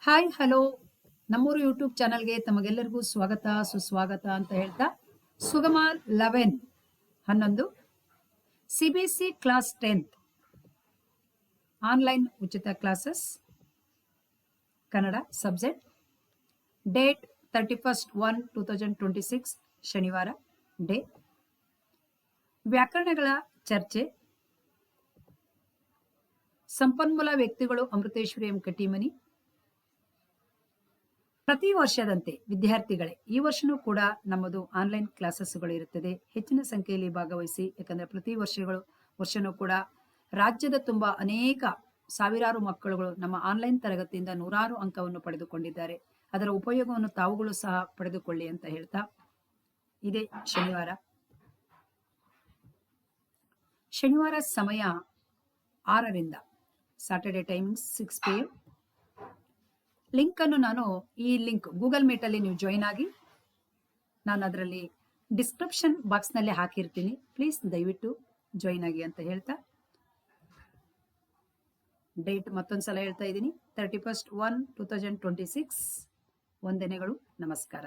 Hi hello ನಮ್ಮೂರು YouTube ಚಾನಲ್ಗೆ ತಮಗೆಲ್ಲರಿಗೂ ಸ್ವಾಗತ ಸುಸ್ವಾಗತ ಅಂತ ಹೇಳ್ತಾ ಸುಗಮ 11 CBSE ಕ್ಲಾಸ್ 10th ಆನ್ಲೈನ್ ಉಚಿತ ಕ್ಲಾಸಸ್ ಕನ್ನಡ ಸಬ್ಜೆಕ್ಟ್ ಡೇಟ್ 31/1/2026 ಶನಿವಾರ ಡೇ ವ್ಯಾಕರಣಗಳ ಚರ್ಚೆ ಸಂಪನ್ಮೂಲ ವ್ಯಕ್ತಿಗಳು ಅಮೃತೇಶ್ವರಿ ಎಂ ಕಟೀಮನಿ. ಪ್ರತಿ ವರ್ಷದಂತೆ ವಿದ್ಯಾರ್ಥಿಗಳೇ ಈ ವರ್ಷನೂ ಕೂಡ ನಮ್ಮದು ಆನ್ಲೈನ್ ಕ್ಲಾಸಸ್ಗಳು ಇರುತ್ತದೆ. ಹೆಚ್ಚಿನ ಸಂಖ್ಯೆಯಲ್ಲಿ ಭಾಗವಹಿಸಿ, ಯಾಕಂದ್ರೆ ಪ್ರತಿ ವರ್ಷನೂ ಕೂಡ ರಾಜ್ಯದ ತುಂಬಾ ಅನೇಕ ಸಾವಿರಾರು ಮಕ್ಕಳುಗಳು ನಮ್ಮ ಆನ್ಲೈನ್ ತರಗತಿಯಿಂದ 100 ಅಂಕವನ್ನು ಪಡೆದುಕೊಂಡಿದ್ದಾರೆ. ಅದರ ಉಪಯೋಗವನ್ನು ತಾವುಗಳು ಸಹ ಪಡೆದುಕೊಳ್ಳಿ ಅಂತ ಹೇಳ್ತಾ ಇದೇ ಶನಿವಾರ ಸಮಯ 6ರಿಂದ ಸಾಟರ್ಡೆ ಟೈಮಿಂಗ್ಸ್ 6 PM. ಲಿಂಕ್ ಅನ್ನು ನಾನು ಈ ಲಿಂಕ್ ಗೂಗಲ್ ಮೀಟ್ ಅಲ್ಲಿ ನೀವು ಜಾಯಿನ್ ಆಗಿ, ನಾನು ಅದರಲ್ಲಿ ಡಿಸ್ಕ್ರಿಪ್ಷನ್ ಬಾಕ್ಸ್ ನಲ್ಲಿ ಹಾಕಿರ್ತೀನಿ. ಪ್ಲೀಸ್ ದಯವಿಟ್ಟು ಜಾಯಿನ್ ಆಗಿ ಅಂತ ಹೇಳ್ತಾ ಡೇಟ್ ಮತ್ತೊಂದ್ಸಲ ಹೇಳ್ತಾ ಇದ್ದೀನಿ, 31/1/2026. ವಂದನೆಗಳು, ನಮಸ್ಕಾರ.